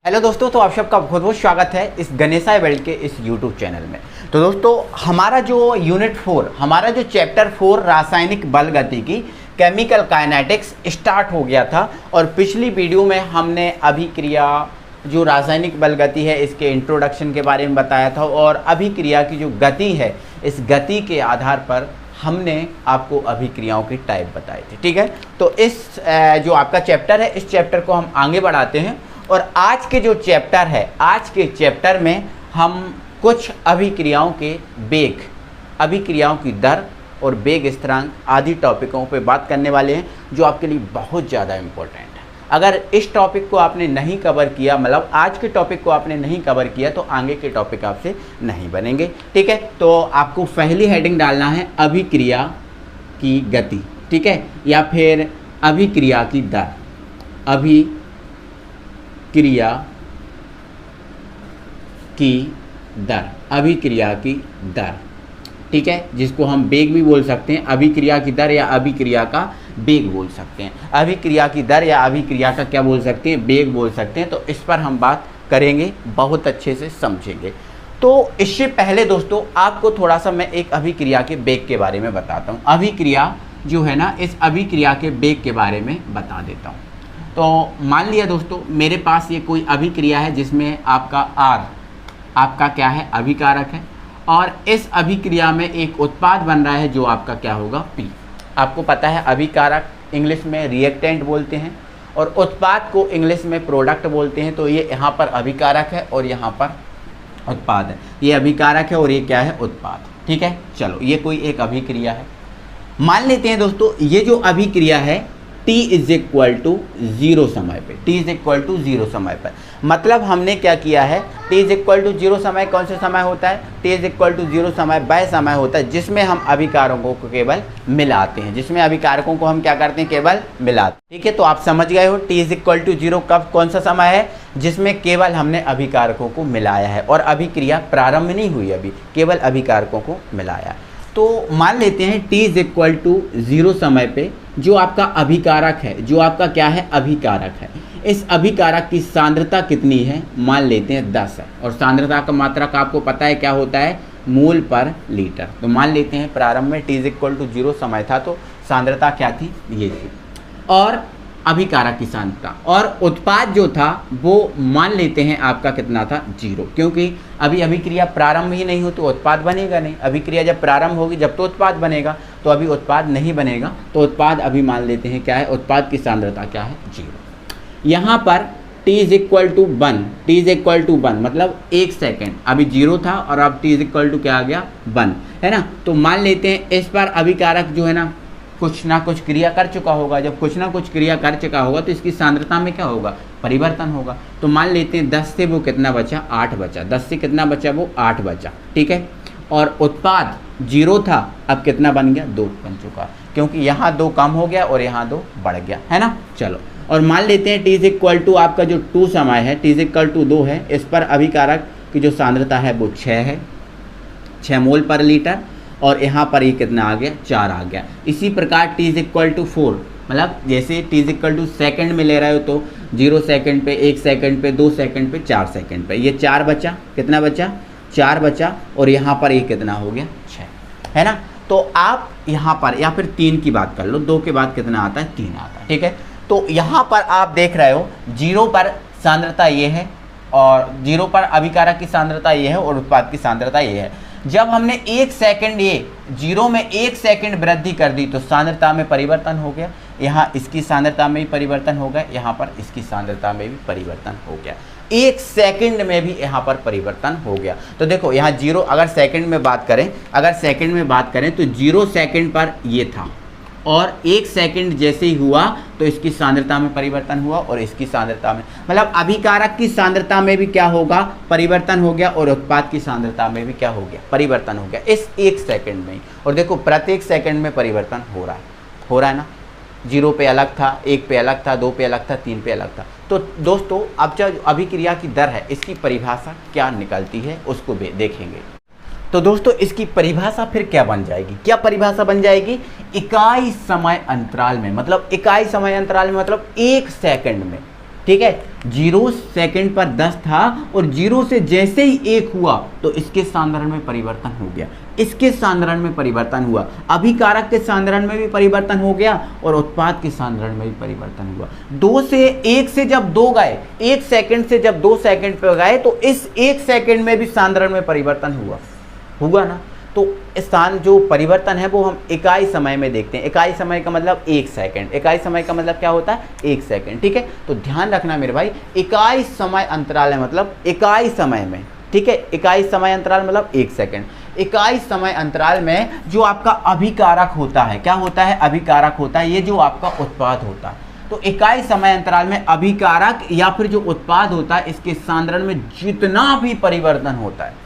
Hello दोस्तों, तो आप सबका बहुत बहुत स्वागत है इस गणेशाय वर्ल्ड के इस यूट्यूब चैनल में। तो दोस्तों, हमारा जो यूनिट 4, हमारा जो चैप्टर 4 रासायनिक बल गतिकी केमिकल काइनेटिक्स स्टार्ट हो गया था। और पिछली वीडियो में हमने अभिक्रिया जो रासायनिक बल गति है इसके इंट्रोडक्शन के बारे में बताया था, और अभिक्रिया की जो गति है इस गति के आधार पर हमने आपको अभिक्रियाओं की टाइप बताए थे। ठीक है, तो इस जो आपका चैप्टर है इस चैप्टर को हम आगे बढ़ाते हैं। और आज के जो चैप्टर है, आज के चैप्टर में हम कुछ अभिक्रियाओं के वेग, अभिक्रियाओं की दर और वेग स्थिरांक आदि टॉपिकों पे बात करने वाले हैं, जो आपके लिए बहुत ज़्यादा इम्पोर्टेंट है। अगर इस टॉपिक को आपने नहीं कवर किया, मतलब आज के टॉपिक को आपने नहीं कवर किया, तो आगे के टॉपिक आपसे नहीं बनेंगे। ठीक है, तो आपको पहली हेडिंग डालना है अभिक्रिया की गति, ठीक है, या फिर अभिक्रिया की दर, अभिक्रिया की दर, अभिक्रिया की दर, ठीक है, जिसको हम वेग भी बोल सकते हैं। अभिक्रिया की दर या अभिक्रिया का वेग बोल सकते हैं। अभिक्रिया की दर या अभिक्रिया का क्या बोल सकते हैं, वेग बोल सकते हैं। तो इस पर हम बात करेंगे, बहुत अच्छे से समझेंगे। तो इससे पहले दोस्तों, आपको थोड़ा सा मैं एक अभिक्रिया के वेग के बारे में बताता हूँ। अभिक्रिया जो है ना, इस अभिक्रिया के वेग के बारे में बता देता हूँ। तो मान लिया दोस्तों, मेरे पास ये कोई अभिक्रिया है जिसमें आपका R आपका क्या है, अभिकारक है, और इस अभिक्रिया में एक उत्पाद बन रहा है जो आपका क्या होगा, P। आपको पता है अभिकारक इंग्लिश में रिएक्टेंट बोलते हैं और उत्पाद को इंग्लिश में प्रोडक्ट बोलते हैं। तो ये यहाँ पर अभिकारक है और यहाँ पर उत्पाद है। ये अभिकारक है और ये क्या है, उत्पाद। ठीक है, चलो ये कोई एक अभिक्रिया है। मान लेते हैं दोस्तों, ये जो अभिक्रिया है t इज इक्वल टू 0 समय पे, t इज इक्वल टू 0 समय पर, मतलब हमने क्या किया है, t इज इक्वल टू 0 समय कौन सा समय होता है, t इज इक्वल टू 0 समय वह समय होता है जिसमें हम अभिकारकों को केवल मिलाते हैं, जिसमें अभिकारकों को हम क्या करते हैं, केवल मिलाते हैं। ठीक है, तो आप समझ गए हो, t इज इक्वल टू 0 कब, कौन सा समय है, जिसमें केवल हमने अभिकारकों को मिलाया है और अभिक्रिया प्रारंभ नहीं हुई, अभी केवल अभिकारकों को मिलाया है। तो मान लेते हैं t इज इक्वल टू 0 समय पे जो आपका अभिकारक है, जो आपका क्या है, अभिकारक है, इस अभिकारक की सांद्रता कितनी है, मान लेते हैं 10 है, और सांद्रता का मात्रक आपको पता है क्या होता है, मोल पर लीटर। तो मान लेते हैं प्रारंभ में t इज इक्वल टू 0 समय था, तो सांद्रता क्या थी, ये थी, और अभिकारक की सांद्रता, और उत्पाद जो था वो मान लेते हैं आपका कितना था, 0, क्योंकि अभी अभिक्रिया प्रारंभ ही नहीं हो तो उत्पाद बनेगा नहीं। अभिक्रिया जब प्रारंभ होगी जब तो उत्पाद बनेगा, तो अभी उत्पाद नहीं बनेगा, तो उत्पाद अभी मान लेते हैं क्या है, उत्पाद की सांद्रता क्या है, 0। यहाँ पर t is equal to 1, t is equal to 1 मतलब 1 सेकेंड, अभी 0 था और अब t इज इक्वल टू क्या आ गया, 1, है ना। तो मान लेते हैं इस पर अभिकारक जो है ना कुछ ना कुछ क्रिया कर चुका होगा। जब कुछ ना कुछ क्रिया कर चुका होगा तो इसकी सांद्रता में क्या होगा, परिवर्तन होगा। तो मान लेते हैं 10 से वो कितना बचा, 8 बचा, 10 से कितना बचा, वो 8 बचा। ठीक है, और उत्पाद 0 था, अब कितना बन गया, 2 बन चुका, क्योंकि यहाँ 2 कम हो गया और यहाँ 2 बढ़ गया, है ना। चलो, और मान लेते हैं t इज इक्वल टू आपका जो 2 समय है, t इज इक्वल टू 2 है, इस पर अभिकारक की जो सांद्रता है वो 6 है, 6 मोल पर लीटर, और यहाँ पर ये कितना आ गया, 4 आ गया। इसी प्रकार t इज इक्वल टू 4, मतलब जैसे t is equal to second में ले रहे हो तो 0 सेकेंड पे, 1 सेकेंड पे, 2 सेकेंड पे, 4 सेकेंड पे, ये 4 बचा, कितना बचा, 4 बचा, और यहाँ पर ये कितना हो गया, 6, है ना। तो आप यहाँ पर या फिर 3 की बात कर लो, 2 के बाद कितना आता है, 3 आता है। ठीक है, तो यहाँ पर आप देख रहे हो 0 पर सांद्रता ये है, और 0 पर अभिकारक की सांद्रता ये है, और उत्पाद की सांद्रता ये है। जब हमने 1 सेकेंड, ये 0 में 1 सेकेंड वृद्धि कर दी तो सांद्रता में परिवर्तन हो गया, यहाँ इसकी सांद्रता में भी परिवर्तन हो गया, यहाँ पर इसकी सांद्रता में भी परिवर्तन हो गया, 1 सेकेंड में भी यहाँ पर परिवर्तन हो गया। तो देखो यहाँ 0, अगर सेकेंड में बात करें, अगर सेकेंड में बात करें तो 0 सेकेंड पर ये था, और 1 सेकेंड जैसे ही हुआ तो इसकी सांद्रता में परिवर्तन हुआ, और इसकी सांद्रता में, मतलब अभिकारक की सांद्रता में भी क्या होगा, परिवर्तन हो गया, और उत्पाद की सांद्रता में भी क्या हो गया, परिवर्तन हो गया, इस 1 सेकेंड में ही। और देखो प्रत्येक सेकेंड में परिवर्तन हो रहा है ना। 0 पे अलग था, 1 पे अलग था, 2 पे अलग था, 3 पे अलग था। तो दोस्तों, अब जो अभिक्रिया की दर है इसकी परिभाषा क्या निकलती है उसको देखेंगे। तो दोस्तों, इसकी परिभाषा फिर क्या बन जाएगी, क्या परिभाषा बन जाएगी, इकाई समय अंतराल में, मतलब इकाई समय अंतराल में मतलब 1 सेकंड में, ठीक है, 0 सेकंड पर 10 था और 0 से जैसे ही 1 हुआ तो इसके सांद्रण में परिवर्तन हो गया, इसके सांद्रण में परिवर्तन हुआ, अभिकारक के सांद्रण में भी परिवर्तन हो गया और उत्पाद के सांद्रण में भी परिवर्तन हुआ। 2 से 1 से जब 2 गए, 1 सेकंड से जब 2 सेकंड पे गए तो इस 1 सेकंड में भी सांद्रण में परिवर्तन हुआ ना। तो स्थान जो परिवर्तन है वो हम इकाई समय में देखते हैं। इकाई समय का मतलब 1 सेकंड, इकाई समय का मतलब क्या होता है 1 सेकंड, ठीक है। तो ध्यान रखना मेरे भाई, इकाई समय अंतराल है मतलब इकाई समय में, ठीक है, इकाई समय अंतराल मतलब 1 सेकंड। इकाई समय अंतराल में जो आपका अभिकारक होता है, क्या होता है, अभिकारक होता है, ये जो आपका उत्पाद होता है। तो इकाई समय अंतराल में अभिकारक या फिर जो उत्पाद होता है इसके सांद्रण में जितना भी परिवर्तन होता है,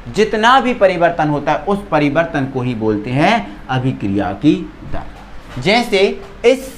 जितना भी परिवर्तन होता है उस परिवर्तन को ही बोलते हैं अभिक्रिया की दर। जैसे इस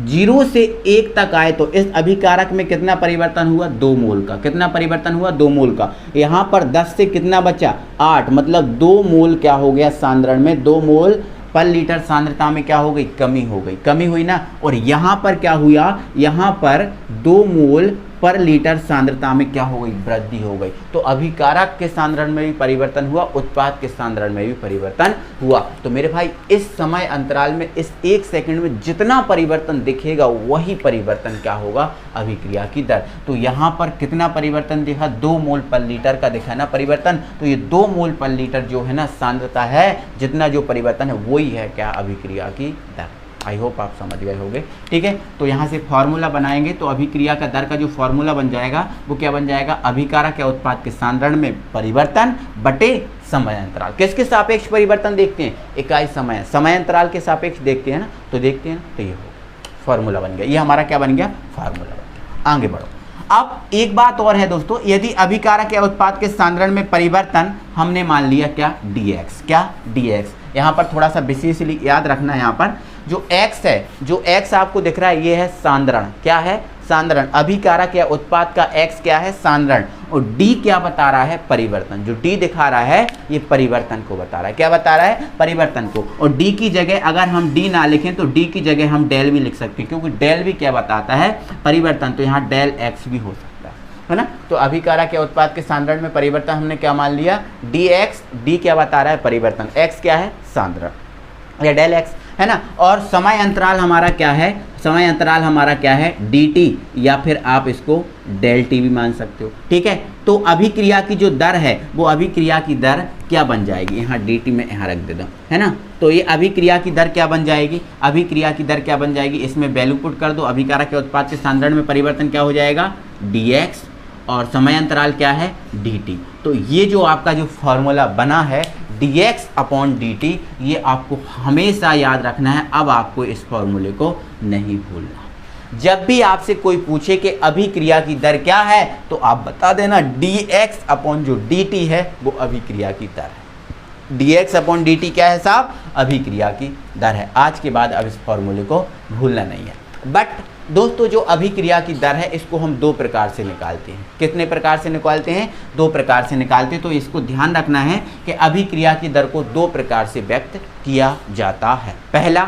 0 से 1 तक आए तो इस अभिकारक में कितना परिवर्तन हुआ, 2 मोल का। कितना परिवर्तन हुआ, 2 मोल का। यहाँ पर 10 से कितना बचा, 8, मतलब 2 मोल क्या हो गया सांद्रण में, 2 मोल पर लीटर सांद्रता में क्या हो गई, कमी हो गई, कमी हुई ना। और यहाँ पर क्या हुआ, यहाँ पर 2 मोल पर लीटर सांद्रता में क्या हो गई, वृद्धि हो गई। तो अभिकारक के सांद्रण में भी परिवर्तन हुआ, उत्पाद के सांद्रण में भी परिवर्तन हुआ। तो मेरे भाई इस समय अंतराल में इस 1 सेकंड में जितना परिवर्तन दिखेगा वही परिवर्तन क्या होगा, अभिक्रिया की दर। तो यहाँ पर कितना परिवर्तन दिखा, 2 मोल पर लीटर का दिखा ना परिवर्तन। तो ये 2 मोल पर लीटर जो है ना सांद्रता है, जितना जो परिवर्तन है वही है क्या, अभिक्रिया की दर। आई होप आप समझ गए होंगे, ठीक है। तो यहाँ से फॉर्मूला बनाएंगे तो अभिक्रिया का दर का जो फॉर्मूला बन जाएगा वो क्या बन जाएगा, अभिकारक या उत्पाद के सांद्रण में परिवर्तन बटे समय अंतराल। किसके सापेक्ष परिवर्तन देखते हैं, इकाई समय, समय अंतराल के सापेक्ष देखते हैं ना, तो देखते हैं ना, तो ये हो फॉर्मूला बन गया, ये हमारा क्या बन गया, फार्मूला बन गया। आगे बढ़ो। अब एक बात और है दोस्तों, यदि अभिकारक या उत्पाद के सांद्रण में परिवर्तन हमने मान लिया क्या, dx, क्या dx। यहाँ पर थोड़ा सा विशेषली याद रखना है, यहाँ पर जो x है, जो x आपको दिख रहा है ये है सांद्रण, क्या है, सांद्रण। अभिकारक या उत्पाद का x क्या है, सांद्रण। और d क्या बता रहा है, परिवर्तन। जो d दिखा रहा है ये परिवर्तन को बता रहा है, क्या बता रहा है, परिवर्तन को। और d की जगह अगर हम d ना लिखें तो d की जगह हम डेल भी लिख सकते हैं, क्योंकि डेल भी क्या बताता है, परिवर्तन। तो यहाँ डेल x भी हो सकता है ना। तो अभिकारक या उत्पाद के सांद्रण में परिवर्तन हमने क्या मान लिया, dx, d क्या बता रहा है, परिवर्तन, x क्या है, सांद्रण या डेल x, है ना। और समय अंतराल हमारा क्या है, समय अंतराल हमारा क्या है, dt, या फिर आप इसको डेल t भी मान सकते हो, ठीक है। तो अभिक्रिया की जो दर है वो अभिक्रिया की दर क्या बन जाएगी, यहाँ dt में यहाँ रख दे दो, है ना। तो ये अभिक्रिया की दर क्या बन जाएगी, अभिक्रिया की दर क्या बन जाएगी, इसमें वैल्यू पुट कर दो। अभिकारक या उत्पाद के सांद्रण में परिवर्तन क्या हो जाएगा, dx, और समय अंतराल क्या है, dt। तो ये जो आपका जो फॉर्मूला बना है dx अपॉन dt, ये आपको हमेशा याद रखना है। अब आपको इस फॉर्मूले को नहीं भूलना। जब भी आपसे कोई पूछे कि अभिक्रिया की दर क्या है तो आप बता देना dx अपॉन जो dt है वो अभिक्रिया की दर है। dx अपॉन dt क्या है साहब, अभिक्रिया की दर है। आज के बाद अब इस फॉर्मूले को भूलना नहीं है। बट दोस्तों जो अभिक्रिया की दर है इसको हम 2 प्रकार से निकालते हैं। कितने प्रकार से निकालते हैं, 2 प्रकार से निकालते हैं। तो इसको ध्यान रखना है कि अभिक्रिया की दर को 2 प्रकार से व्यक्त किया जाता है। पहला,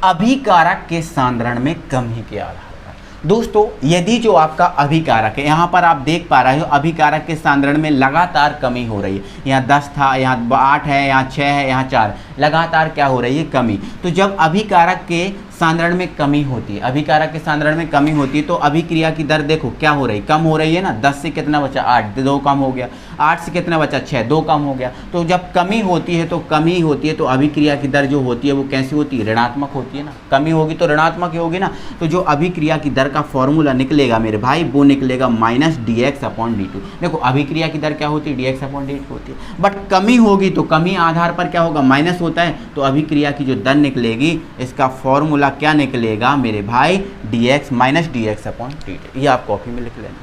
अभिकारक के सांद्रण में कमी के आधार पर। दोस्तों यदि जो आपका अभिकारक है, यहाँ पर आप देख पा रहे हो अभिकारक के सांद्रण में लगातार कमी हो रही है। यहाँ 10 था, यहाँ 8 है, यहाँ 6 है, यहाँ 4, लगातार क्या हो रही है, कमी। तो जब अभिकारक के सांद्रण में कमी होती है, अभिकारक के सांद्रण में कमी होती है तो अभिक्रिया की दर देखो क्या हो रही है, कम हो रही है ना। 10 से कितना बचा, 8, 2 कम हो गया। 8 से कितना बचा, 6, 2 कम हो गया। तो जब कमी होती है तो कमी होती है तो अभिक्रिया की दर जो होती है वो कैसी होती है, ऋणात्मक होती है ना। कमी होगी तो ऋणात्मक ही होगी ना। तो जो अभिक्रिया की दर का फॉर्मूला निकलेगा मेरे भाई वो निकलेगा माइनस dx अपॉन dt। देखो अभिक्रिया की दर क्या होती है, dx अपॉन dt होती है। बट कमी होगी तो कमी आधार पर क्या होगा, माइनस होता है। तो अभिक्रिया की जो दर निकलेगी इसका फॉर्मूला क्या निकलेगा मेरे भाई, dx minus dx upon dt। ये आप कॉपी में लिख लेना।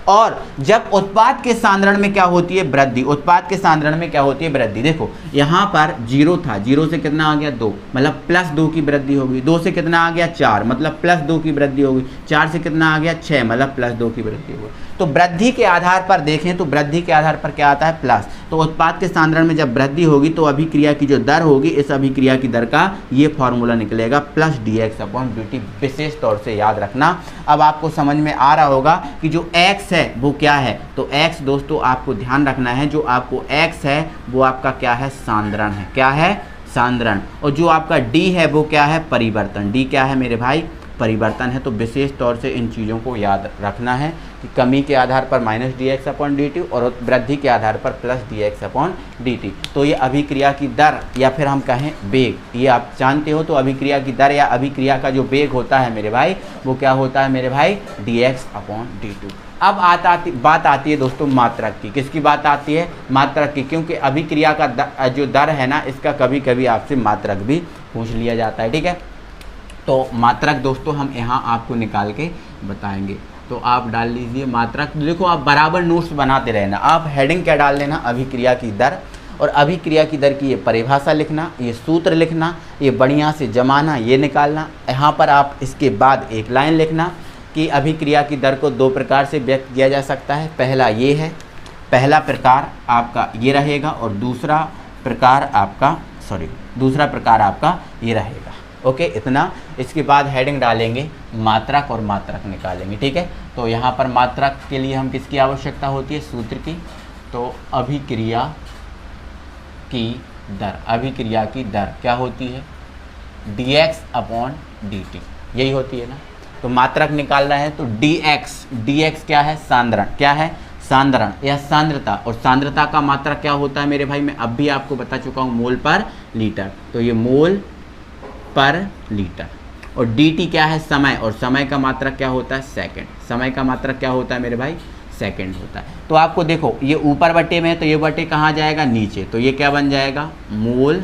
और जब उत्पाद के सांद्रण में क्या होती है, वृद्धि, उत्पाद के सांद्रण में क्या होती है, वृद्धि। देखो यहाँ पर 0 था, 0 से कितना आ गया 2, मतलब +2 की वृद्धि होगी। 2 से कितना आ गया 4, मतलब +2 की वृद्धि होगी। 4 से कितना आ गया 6, मतलब +2 की वृद्धि होगी। तो वृद्धि के आधार पर देखें तो वृद्धि के आधार पर क्या आता है, प्लस। तो उत्पाद के सांद्रण में जब वृद्धि होगी तो अभिक्रिया की जो दर होगी, इस अभिक्रिया की दर का ये फॉर्मूला निकलेगा +dx/dt। विशेष तौर से याद रखना। अब आपको समझ में आ रहा होगा कि जो x है वो क्या है। तो x दोस्तों आपको ध्यान रखना है, जो आपको x है वो आपका क्या है, सांद्रण है। क्या है, सांद्रण। और जो आपका d है वो क्या है, परिवर्तन। d क्या है मेरे भाई, परिवर्तन है। तो विशेष तौर से इन चीज़ों को याद रखना है कि कमी के आधार पर -dx/dt और वृद्धि के आधार पर +dx/dt। तो ये अभिक्रिया की दर या फिर हम कहें वेग, ये आप जानते हो। तो अभिक्रिया की दर या अभिक्रिया का जो वेग होता है मेरे भाई, वो क्या होता है मेरे भाई, dx/dt। अब बात आती है दोस्तों मात्रक की। किसकी बात आती है, मात्रक की। क्योंकि अभिक्रिया का जो दर है ना, इसका कभी कभी आपसे मात्रक भी पूछ लिया जाता है। ठीक है, तो मात्रक दोस्तों हम यहाँ आपको निकाल के बताएंगे। तो आप डाल लीजिए मात्रक। देखो आप बराबर नोट्स बनाते रहना। आप हेडिंग क्या डाल लेना, अभिक्रिया की दर, और अभिक्रिया की दर की ये परिभाषा लिखना, ये सूत्र लिखना, ये बढ़िया से जमाना, ये निकालना। यहाँ पर आप इसके बाद एक लाइन लिखना कि अभिक्रिया की दर को 2 प्रकार से व्यक्त किया जा सकता है। पहला ये है, पहला प्रकार आपका ये रहेगा और दूसरा प्रकार आपका ये रहेगा। ओके, इतना। इसके बाद हेडिंग डालेंगे मात्रक और मात्रक निकालेंगे। ठीक है, तो यहाँ पर मात्रक के लिए हम किसकी आवश्यकता होती है, सूत्र की। तो अभिक्रिया की दर, अभिक्रिया की दर क्या होती है, dx/dt, यही होती है ना। तो मात्रक निकाल रहे हैं तो dx क्या है, सांद्रण। क्या है, सांद्रण या सांद्रता। और सांद्रता का मात्रक क्या होता है मेरे भाई, मैं अब भी आपको बता चुका हूँ, मोल पर लीटर। तो ये मोल पर लीटर। और dt क्या है, समय, और समय का मात्रक क्या होता है, सेकंड। समय का मात्रक क्या होता है मेरे भाई, सेकंड होता है। तो आपको देखो ये ऊपर बटे में है तो ये बटे कहाँ जाएगा, नीचे। तो ये क्या बन जाएगा, मोल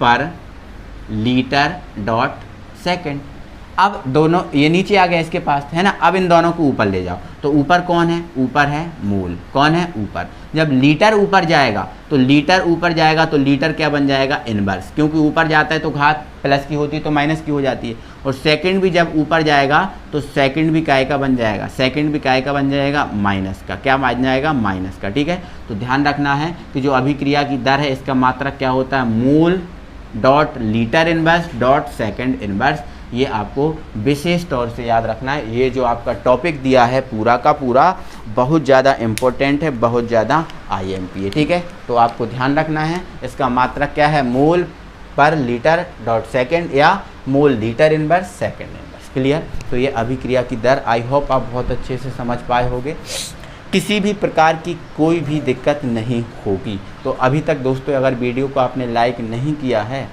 पर लीटर डॉट सेकंड। अब दोनों ये नीचे आ गया इसके पास, है ना। अब इन दोनों को ऊपर ले जाओ। तो ऊपर कौन है, ऊपर है मोल। कौन है, ऊपर। जब लीटर ऊपर जाएगा तो लीटर ऊपर जाएगा तो लीटर क्या बन जाएगा, इनवर्स। क्योंकि ऊपर जाता है तो घात प्लस की होती है तो माइनस की हो जाती है। और सेकंड भी जब ऊपर जाएगा तो सेकंड भी काय का बन जाएगा, सेकंड भी काय का बन जाएगा, माइनस का। क्या बन जाएगा, माइनस का। ठीक है, तो ध्यान रखना है कि जो अभिक्रिया की दर है इसका मात्रक क्या होता है, mole dot litre inverse dot second inverse. ये आपको विशेष तौर से याद रखना है। ये जो आपका टॉपिक दिया है पूरा का पूरा बहुत ज़्यादा इम्पोर्टेंट है, बहुत ज़्यादा IMP है। ठीक है, तो आपको ध्यान रखना है। इसका मात्रक क्या है, मोल पर लीटर डॉट सेकंड या mole litre inverse second inverse. Clear. तो ये अभिक्रिया की दर, आई होप आप बहुत अच्छे से समझ पाए होंगे। किसी भी प्रकार की कोई भी दिक्कत नहीं होगी। तो अभी तक दोस्तों अगर वीडियो को आपने लाइक नहीं किया है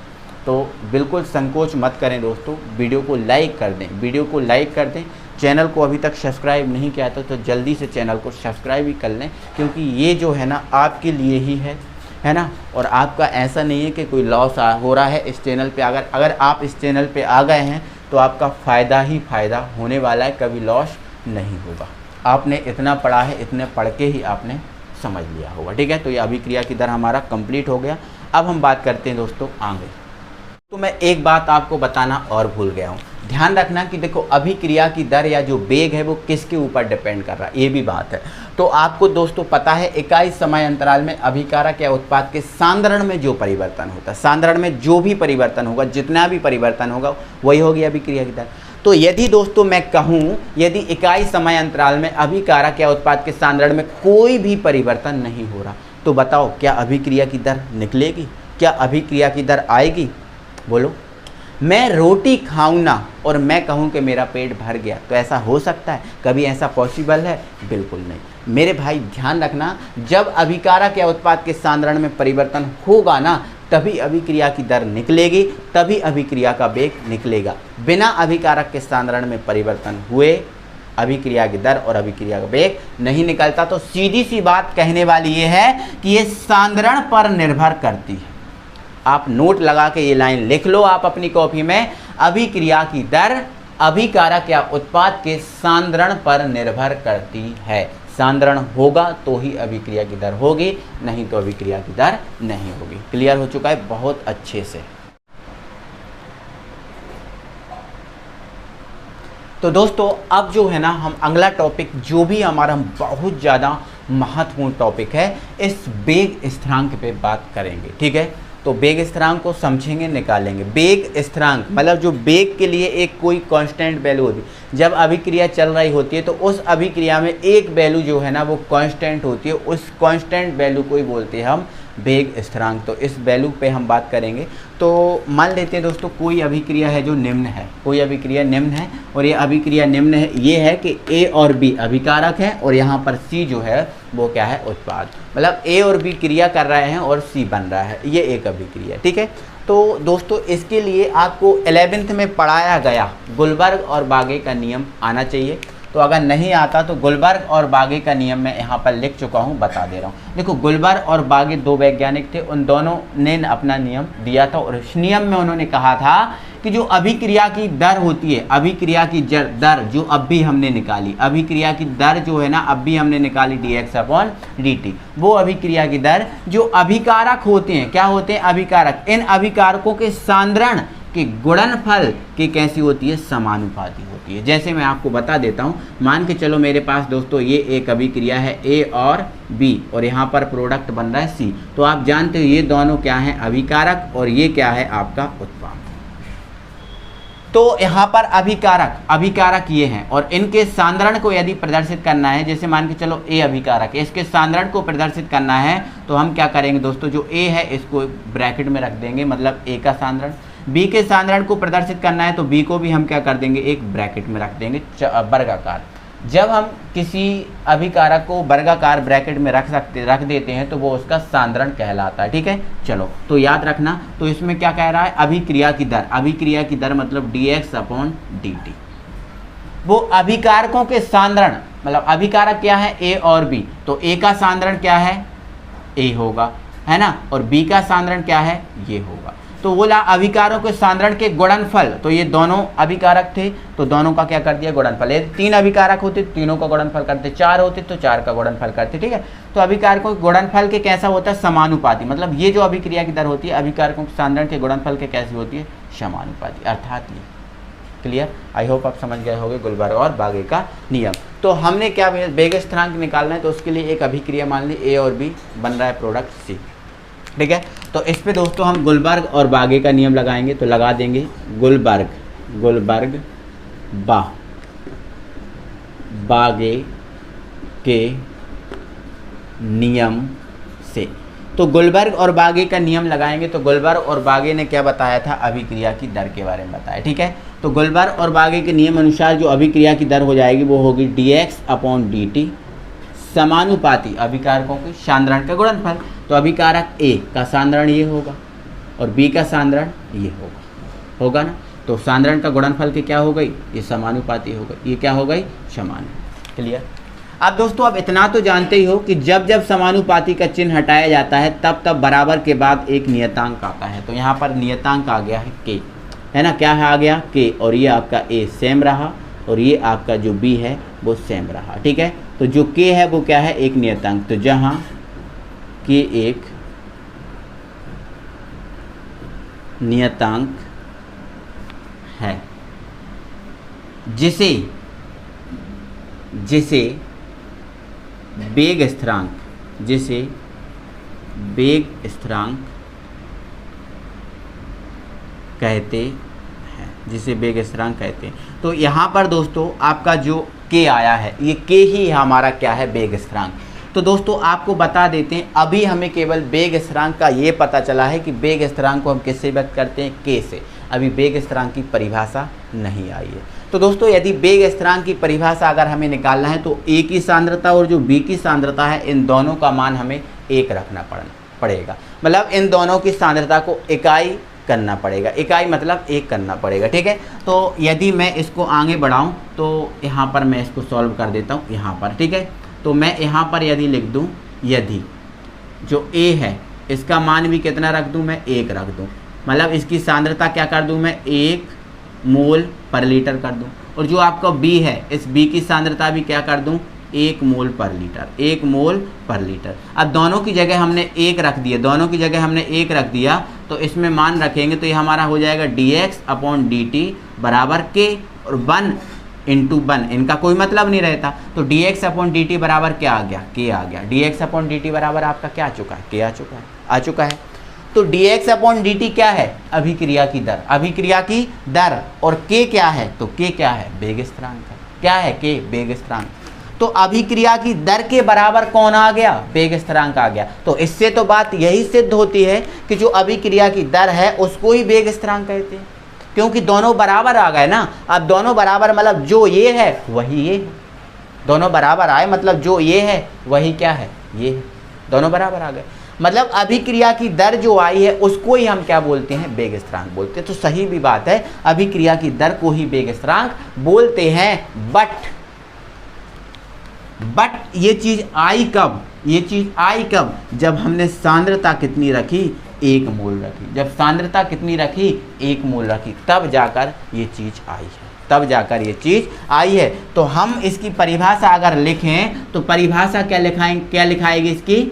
तो बिल्कुल संकोच मत करें दोस्तों, वीडियो को लाइक कर दें, वीडियो को लाइक कर दें। चैनल को अभी तक सब्सक्राइब नहीं किया तो जल्दी से चैनल को सब्सक्राइब ही कर लें, क्योंकि ये जो है ना आपके लिए ही है ना। और आपका ऐसा नहीं है कि कोई लॉस हो रहा है इस चैनल पे। अगर आप इस चैनल पे आ गए हैं तो आपका फ़ायदा ही फ़ायदा होने वाला है, कभी लॉस नहीं होगा। आपने इतना पढ़ा है, इतने पढ़ के ही आपने समझ लिया होगा। ठीक है, तो ये अभिक्रिया की दर हमारा कंप्लीट हो गया। अब हम बात करते हैं दोस्तों आगे। तो मैं एक बात आपको बताना और भूल गया हूँ, ध्यान रखना कि देखो अभिक्रिया की दर या जो वेग है वो किसके ऊपर डिपेंड कर रहा है, ये भी बात है। तो आपको दोस्तों पता है इकाई समय अंतराल में अभिकारक या उत्पाद के सांद्रण में जो परिवर्तन होता है, सांद्रण में जो भी परिवर्तन होगा, जितना भी परिवर्तन होगा वही होगी अभिक्रिया की दर। तो यदि दोस्तों मैं कहूँ यदि इकाई समय अंतराल में अभिकारक या उत्पाद के सांद्रण में कोई भी परिवर्तन नहीं हो रहा, तो बताओ क्या अभिक्रिया की दर निकलेगी, क्या अभिक्रिया की दर आएगी? बोलो। मैं रोटी खाऊं ना और मैं कहूं कि मेरा पेट भर गया, तो ऐसा हो सकता है? कभी ऐसा पॉसिबल है? बिल्कुल नहीं। मेरे भाई ध्यान रखना, जब अभिकारक या उत्पाद के सांद्रण में परिवर्तन होगा ना तभी अभिक्रिया की दर निकलेगी, तभी अभिक्रिया का वेग निकलेगा। बिना अभिकारक के सांद्रण में परिवर्तन हुए अभिक्रिया की दर और अभिक्रिया का वेग नहीं निकलता। तो सीधी सी बात कहने वाली ये है कि ये सांद्रण पर निर्भर करती है। आप नोट लगा के ये लाइन लिख लो आप अपनी कॉपी में, अभिक्रिया की दर अभिकारक या उत्पाद के सांद्रण पर निर्भर करती है। सांद्रण होगा तो ही अभिक्रिया की दर होगी, नहीं तो अभिक्रिया की दर नहीं होगी। क्लियर हो चुका है बहुत अच्छे से। तो दोस्तों अब जो है ना हम अगला टॉपिक जो भी हमारा बहुत ज़्यादा महत्वपूर्ण टॉपिक है, इस वेग स्थिरांक पे बात करेंगे। ठीक है, तो वेग स्थिरांक को समझेंगे, निकालेंगे। वेग स्थिरांक मतलब जो वेग के लिए एक कोई कांस्टेंट वैल्यू होती है, जब अभिक्रिया चल रही होती है तो उस अभिक्रिया में एक वैल्यू जो है ना वो कांस्टेंट होती है, उस कांस्टेंट वैल्यू को ही बोलते हैं हम वेग स्थिरांक। तो इस वैल्यू पे हम बात करेंगे। तो मान लेते हैं दोस्तों कोई अभिक्रिया है जो निम्न है, कोई अभिक्रिया निम्न है और ये अभिक्रिया निम्न है, ये है कि ए और बी अभिकारक है और यहाँ पर सी जो है वो क्या है, उत्पाद। मतलब ए और बी क्रिया कर रहे हैं और सी बन रहा है, ये एक अभिक्रिया। ठीक है, तो दोस्तों इसके लिए आपको 11th में पढ़ाया गया गुलबर्ग और बागे का नियम आना चाहिए। तो अगर नहीं आता तो गुलबर्ग और बागे का नियम मैं यहाँ पर लिख चुका हूँ, बता दे रहा हूँ। देखो गुलबर्ग और बागे दो वैज्ञानिक थे, उन दोनों ने अपना नियम दिया था और इस नियम में उन्होंने कहा था कि जो अभिक्रिया की दर होती है, अभिक्रिया की दर जो अब भी हमने निकाली, अभिक्रिया की दर जो है ना अब भी हमने निकाली dx/dt, वो अभिक्रिया की दर जो अभिकारक होते हैं, क्या होते हैं, अभिकारक, इन अभिकारकों के सांद्रण के गुणनफल की कैसी होती है, समानुपाती होती है। जैसे मैं आपको बता देता हूँ, मान के चलो मेरे पास दोस्तों ये एक अभिक्रिया है ए और बी और यहाँ पर प्रोडक्ट बन रहा है सी, तो आप जानते हो ये दोनों क्या है, अभिकारक और ये क्या है आपका उत्पाद। तो यहाँ पर अभिकारक ये हैं और इनके सांद्रण को यदि प्रदर्शित करना है, जैसे मान के चलो ए अभिकारक है, इसके सांद्रण को प्रदर्शित करना है तो हम क्या करेंगे दोस्तों, जो ए है इसको ब्रैकेट में रख देंगे, मतलब ए का सांद्रण। बी के सांद्रण को प्रदर्शित करना है तो बी को भी हम क्या कर देंगे, एक ब्रैकेट में रख देंगे वर्गाकार। जब हम किसी अभिकारक को वर्गाकार ब्रैकेट में रख देते हैं तो वो उसका सांद्रण कहलाता है। ठीक है, चलो तो याद रखना। तो इसमें क्या कह रहा है, अभिक्रिया की दर मतलब dx/dt। वो अभिकारकों के सांद्रण, मतलब अभिकारक क्या है, ए और बी, तो ए का सांद्रण क्या है, ए होगा, है ना, और बी का सांद्रण क्या है, ये होगा। तो बोला अभिकारकों के सांद्रण के गुणनफल, तो ये दोनों अभिकारक थे तो दोनों का क्या कर दिया, गुणनफल। यदि 3 अभिकारक होते तीनों का गुणनफल करते, 4 होते तो 4 का गुणनफल करते। ठीक है, तो अभिकारकों के गुणनफल के कैसा होता है, समानुपाती। मतलब ये जो अभिक्रिया की दर होती है अभिकारकों के सांद्रण के गुणनफल के कैसी होती है, समानुपाती, अर्थात ये। क्लियर, आई होप आप समझ गए होंगे गुलबर्ग और बागे का नियम। तो हमने क्या वेग स्थिरांक निकालना है, तो उसके लिए एक अभिक्रिया मान ली ए और बी, बन रहा है प्रोडक्ट सी। ठीक है, तो इस पे दोस्तों हम गुलबर्ग और बागे का नियम लगाएंगे, तो लगा देंगे गुलबर्ग बागे के नियम से। तो गुलबर्ग और बागे का नियम लगाएंगे तो गुलबर्ग और बागे ने क्या बताया था, अभिक्रिया की दर के बारे में बताया। ठीक है, तो गुलबर्ग और बागे के नियम अनुसार जो अभिक्रिया की दर हो जाएगी वो होगी dx/dt समानुपाती अभिकारकों के सांद्रण का गुणनफल। तो अभिकारक ए का सांद्रण ये होगा और बी का सांद्रण ये होगा ना, तो सांद्रण का गुणनफल की क्या हो गई, ये समानुपाती हो गई, ये क्या हो गई, समान। क्लियर। अब दोस्तों आप इतना तो जानते ही हो कि जब जब समानुपाती का चिन्ह हटाया जाता है तब तब बराबर के बाद एक नियतांक आता है। तो यहाँ पर नियतांक आ गया है के, है ना, क्या है आ गया के, और ये आपका ए सेम रहा और ये आपका जो बी है वो सेम रहा। ठीक है, तो जो के है वो क्या है, एक नियतांक। तो जहाँ के एक नियतांक है जिसे वेग स्थिरांक कहते हैं, तो यहाँ पर दोस्तों आपका जो के आया है, ये के ही हमारा क्या है, वेग स्थिरांक। तो दोस्तों आपको बता देते हैं, अभी हमें केवल वेग स्थिरांक का ये पता चला है कि वेग स्थिरांक को हम किससे व्यक्त करते हैं, के से। अभी वेग स्थिरांक की परिभाषा नहीं आई है। तो दोस्तों यदि वेग स्थिरांक की परिभाषा अगर हमें निकालना है तो ए की सांद्रता और जो बी की सांद्रता है, इन दोनों का मान हमें 1 रखना पड़ेगा। मतलब इन दोनों की सांद्रता को इकाई करना पड़ेगा, इकाई मतलब 1 करना पड़ेगा। ठीक है, तो यदि मैं इसको आगे बढ़ाऊं तो यहाँ पर मैं इसको सॉल्व कर देता हूँ यहाँ पर। ठीक है, तो मैं यहाँ पर यदि लिख दूँ, यदि जो ए है इसका मान भी कितना रख दूँ, मैं 1 रख दूँ, मतलब इसकी सांद्रता क्या कर दूँ, मैं 1 मोल पर लीटर कर दूँ, और जो आपका बी है इस बी की सांद्रता भी क्या कर दूँ, 1 मोल पर लीटर, 1 मोल पर लीटर। अब दोनों की जगह हमने 1 रख दिया, दोनों की जगह हमने 1 रख दिया, तो इसमें मान रखेंगे तो ये हमारा हो जाएगा dx/dt बराबर k, और 1 × 1 इनका कोई मतलब नहीं रहता, तो dx/dt बराबर क्या आ गया, k आ गया। dx/dt बराबर आपका क्या आ चुका है, k आ चुका है। तो dx/dt क्या है, अभिक्रिया की दर, अभिक्रिया की दर, और k क्या है, तो k क्या है, वेग स्थिरांक है। क्या है, k वेग स्थिरांक। तो अभिक्रिया की दर के बराबर कौन आ गया, वेग स्थिरांक आ गया। तो इससे तो बात यही सिद्ध होती है कि जो अभिक्रिया की दर है उसको ही वेग स्थिरांक कहते हैं, क्योंकि दोनों बराबर आ गए ना। अब दोनों बराबर मतलब जो ये है वही ये है, दोनों बराबर आए मतलब जो ये है वही क्या है, ये है, दोनों बराबर आ गए। मतलब अभिक्रिया की दर जो आई है उसको ही हम क्या बोलते हैं, वेग स्थिरांक बोलते हैं। तो सही भी बात है, अभिक्रिया की दर को ही वेग स्थिरांक बोलते हैं। बट ये चीज आई कब, ये चीज आई कब, जब हमने सांद्रता कितनी रखी, 1 मोल रखी। जब सांद्रता कितनी रखी, 1 मोल रखी, तब जाकर ये चीज आई है, तब जाकर ये चीज आई है। तो हम इसकी परिभाषा अगर लिखें तो परिभाषा क्या लिखाएंगे, क्या लिखाएगी इसकी,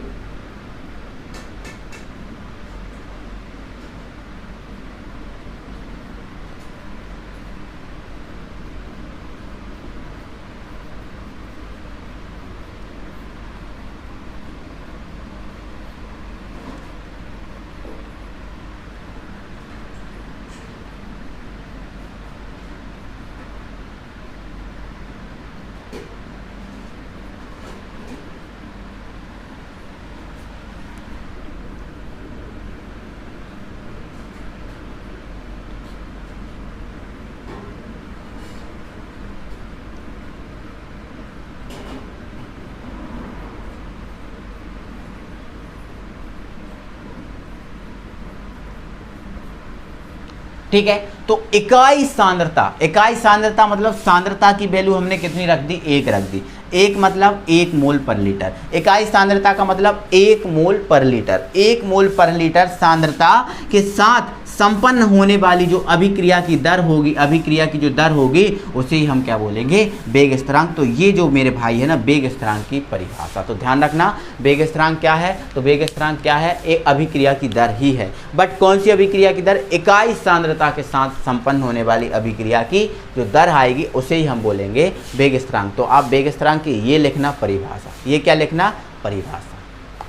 ठीक है। तो इकाई सांद्रता, इकाई सांद्रता मतलब सांद्रता की वैल्यू हमने कितनी रख दी, 1 रख दी। 1 मतलब 1 मोल पर लीटर, इकाई सांद्रता का मतलब 1 मोल पर लीटर, 1 मोल पर लीटर सांद्रता के साथ संपन्न होने वाली जो अभिक्रिया की दर होगी, अभिक्रिया की जो दर होगी उसे ही हम क्या बोलेंगे, वेग स्थिरांक। तो ये जो मेरे भाई है ना, वेग स्थिरांक की परिभाषा, तो ध्यान रखना वेग स्थिरांक क्या है, तो वेग स्थिरांक क्या है, एक अभिक्रिया की दर ही है। बट कौन सी अभिक्रिया की दर, इकाई सांद्रता के साथ संपन्न होने वाली अभिक्रिया की जो दर आएगी उसे ही हम बोलेंगे वेग स्थिरांक। तो आप वेग स्थिरांक की ये लिखना परिभाषा, ये क्या लिखना, परिभाषा,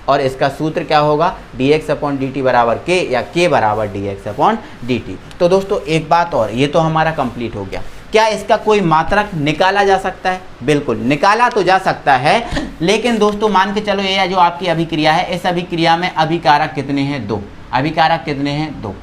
और इसका सूत्र क्या होगा, dx/dt बराबर k या k बराबर dx/dt। तो दोस्तों एक बात और, ये तो हमारा कंप्लीट हो गया। क्या इसका कोई मात्रक निकाला जा सकता है, बिल्कुल निकाला तो जा सकता है, लेकिन दोस्तों मान के चलो ये जो आपकी अभिक्रिया है, इस अभिक्रिया में अभिकारक कितने हैं, 2, अभिकारक कितने हैं, 2,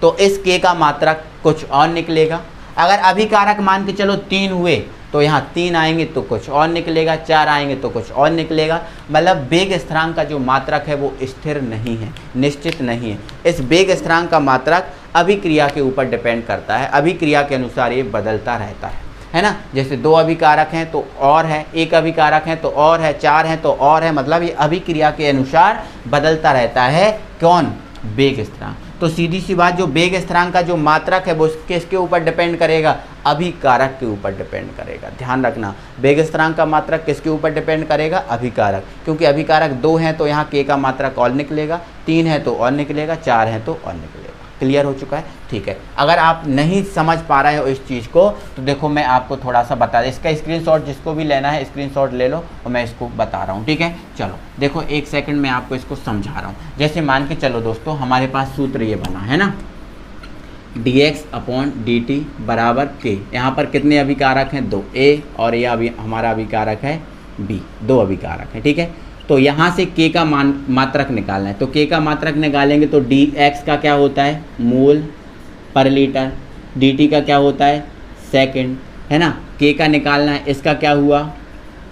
तो इस k का मात्रक कुछ और निकलेगा। अगर अभिकारक मान के चलो 3 हुए तो यहाँ 3 आएंगे तो कुछ और निकलेगा, 4 आएंगे तो कुछ और निकलेगा। मतलब वेग स्थिरांक का जो मात्रक है वो स्थिर नहीं है, निश्चित नहीं है। इस वेग स्थिरांक का मात्रक अभिक्रिया के ऊपर डिपेंड करता है, अभिक्रिया के अनुसार ये बदलता रहता है ना। जैसे 2 अभिकारक हैं तो और है, 1 अभिकारक है तो और है, 4 हैं तो और है, मतलब ये अभिक्रिया के अनुसार बदलता रहता है। कौन, वेग स्थिरांक। तो सीधी सी बात, जो वेग स्थिरांक का जो मात्रक है वो किसके ऊपर डिपेंड करेगा, अभिकारक के ऊपर डिपेंड करेगा। ध्यान रखना, वेग स्थिरांक का मात्रक किसके ऊपर डिपेंड करेगा, अभिकारक, क्योंकि अभिकारक 2 हैं तो यहाँ k का मात्रक और निकलेगा, 3 है तो और निकलेगा, 4 है तो और निकलेगा। क्लियर हो चुका है, ठीक है। अगर आप नहीं समझ पा रहे हो इस चीज़ को तो देखो मैं आपको थोड़ा सा बता दें, इसका स्क्रीनशॉट जिसको भी लेना है स्क्रीनशॉट ले लो और मैं इसको बता रहा हूँ, ठीक है। चलो देखो 1 सेकंड में आपको इसको समझा रहा हूँ। जैसे मान के चलो दोस्तों, हमारे पास सूत्र ये बना है ना, dx/dt बराबर k। यहाँ पर कितने अभिकारक हैं, 2, a और ये अभी हमारा अभिकारक है b, 2 अभिकारक है, ठीक है। तो यहाँ से k का मात्रक निकालना है, तो k का मात्रक निकालेंगे तो dx का क्या होता है, मोल पर लीटर, dt का क्या होता है, सेकंड, है ना। k का निकालना है, इसका क्या हुआ,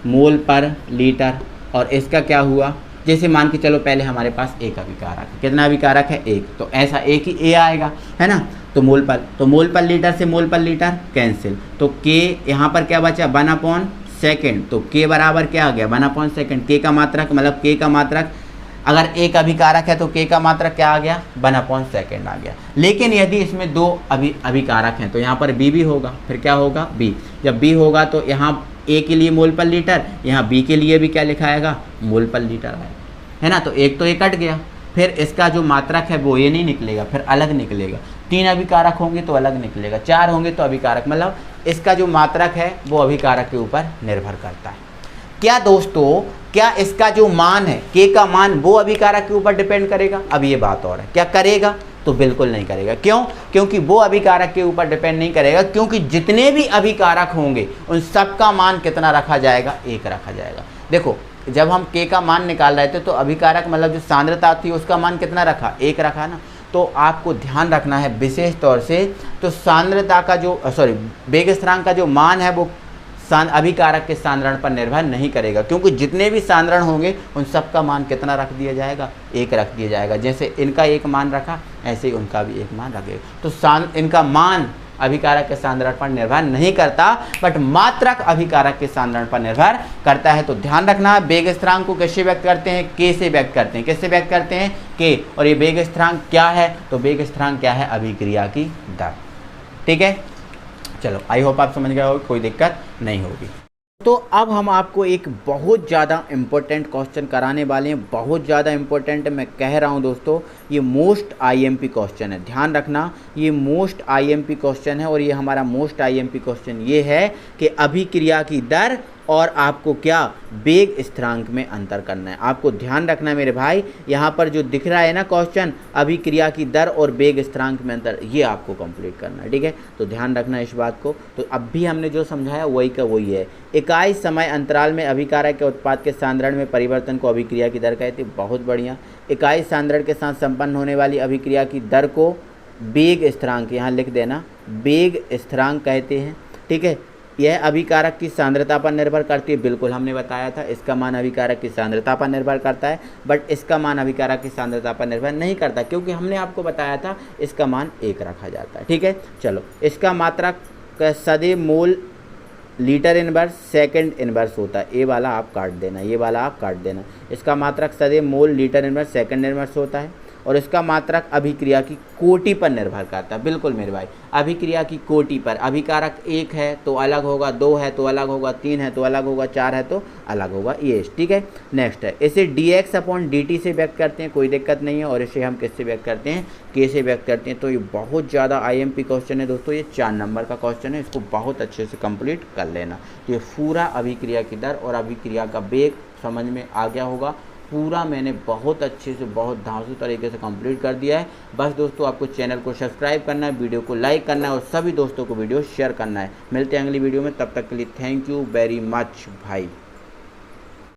मोल पर लीटर, और इसका क्या हुआ, जैसे मान के चलो पहले हमारे पास 1 अभिकारक है, कितना अभिकारक है, 1, तो ऐसा एक ही a आएगा, है ना। तो मोल पर लीटर से मोल पर लीटर कैंसिल, तो k यहाँ पर क्या बचा, 1/सेकंड, तो k बराबर क्या आ गया, 1/सेकंड। k का मात्रक मतलब k का मात्रक, अगर 1 अभिकारक है तो k का मात्रक क्या आ गया, 1/सेकंड आ गया। लेकिन यदि इसमें 2 अभिकारक हैं तो यहाँ पर b भी होगा, फिर क्या होगा, b। जब b होगा तो यहाँ ए के लिए मोल पर लीटर, यहाँ बी के लिए भी क्या लिखाएगा, मोल पर लीटर है ना। तो एक तो ये कट गया, फिर इसका जो मात्रक है वो ये नहीं निकलेगा, फिर अलग निकलेगा। 3 अभिकारक होंगे तो अलग निकलेगा, 4 होंगे तो अभिकारक, मतलब इसका जो मात्रक है वो अभिकारक के ऊपर निर्भर करता है। क्या दोस्तों, क्या इसका जो मान है के का मान वो अभिकारक के ऊपर डिपेंड करेगा? अब ये बात और है, क्या करेगा? तो बिल्कुल नहीं करेगा। क्यों? क्योंकि वो अभिकारक के ऊपर डिपेंड नहीं करेगा, क्योंकि जितने भी अभिकारक होंगे उन सब का मान कितना रखा जाएगा, 1 रखा जाएगा। देखो जब हम के का मान निकाल रहे थे तो अभिकारक मतलब जो सांद्रता थी उसका मान कितना रखा, 1 रखा ना। तो आपको ध्यान रखना है विशेष तौर से, तो सांद्रता का जो वेग स्थिरांक का जो मान है वो अभिकारक के सांद्रण पर निर्भर नहीं करेगा, क्योंकि जितने भी सांद्रण होंगे उन सब का मान कितना रख दिया जाएगा, 1 रख दिया जाएगा। जैसे इनका 1 मान रखा, ऐसे ही उनका भी 1 मान रखेगा। तो इनका मान अभिकारक के सांद्रण पर निर्भर नहीं करता, बट मात्रक अभिकारक के सांद्रण पर निर्भर करता है। तो ध्यान रखना, वेग स्थिरांक को किससे व्यक्त करते हैं, के से व्यक्त करते हैं। किससे व्यक्त करते हैं, के। और ये वेग स्थिरांक क्या है, तो वेग स्थिरांक क्या है, अभिक्रिया की दर। ठीक है, चलो आई होप आप समझ गए हो, कोई दिक्कत नहीं होगी। तो अब हम आपको एक बहुत ज़्यादा इम्पोर्टेंट क्वेश्चन कराने वाले हैं, बहुत ज़्यादा इम्पोर्टेंट मैं कह रहा हूं दोस्तों, ये मोस्ट आईएमपी क्वेश्चन है। ध्यान रखना, ये मोस्ट आईएमपी क्वेश्चन है। और ये हमारा मोस्ट आईएमपी क्वेश्चन ये है कि अभिक्रिया की दर और आपको क्या, वेग स्थिरांक में अंतर करना है। आपको ध्यान रखना है मेरे भाई, यहाँ पर जो दिख रहा है ना क्वेश्चन, अभिक्रिया की दर और वेग स्थिरांक में अंतर, ये आपको कंप्लीट करना है। ठीक है, तो ध्यान रखना इस बात को। तो अब भी हमने जो समझाया वही का वही है। इकाई समय अंतराल में अभिकारक के उत्पाद के सांद्रण में परिवर्तन को अभिक्रिया की दर कहते हैं। बहुत बढ़िया। इकाई सांद्रण के साथ संपन्न होने वाली अभिक्रिया की दर को वेग स्थिरांक, यहाँ लिख देना, वेग स्थिरांक कहते हैं। ठीक है, यह अभिकारक की सांद्रता पर निर्भर करती है, बिल्कुल हमने बताया था, इसका मान अभिकारक की सांद्रता पर निर्भर करता है, बट इसका मान अभिकारक की सांद्रता पर निर्भर नहीं करता, क्योंकि हमने आपको बताया था इसका मान 1 रखा जाता है। ठीक है, चलो, इसका मात्रक सदैव mole litre inverse second inverse होता है। ये वाला आप काट देना, ये वाला आप काट देना। इसका मात्रक सदैव mole litre inverse second inverse होता है, और इसका मात्रक अभिक्रिया की कोटि पर निर्भर करता है। बिल्कुल मेरे भाई, अभिक्रिया की कोटि पर। अभिकारक 1 है तो अलग होगा, 2 है तो अलग होगा, 3 है तो अलग होगा, 4 है तो अलग होगा, ये। ठीक है, नेक्स्ट है, इसे dx/dt से व्यक्त करते हैं, कोई दिक्कत नहीं है। और इसे हम किससे व्यक्त करते हैं, k से व्यक्त करते हैं। तो ये बहुत ज़्यादा IMP क्वेश्चन है दोस्तों, ये 4 नंबर का क्वेश्चन है, इसको बहुत अच्छे से कंप्लीट कर लेना। तो ये पूरा अभिक्रिया की दर और अभिक्रिया का वेग समझ में आ गया होगा। पूरा मैंने बहुत अच्छे से, बहुत धांसू तरीके से कंप्लीट कर दिया है। बस दोस्तों, आपको चैनल को सब्सक्राइब करना है, वीडियो को लाइक करना है और सभी दोस्तों को वीडियो शेयर करना है। मिलते हैं अगली वीडियो में, तब तक के लिए थैंक यू वेरी मच भाई।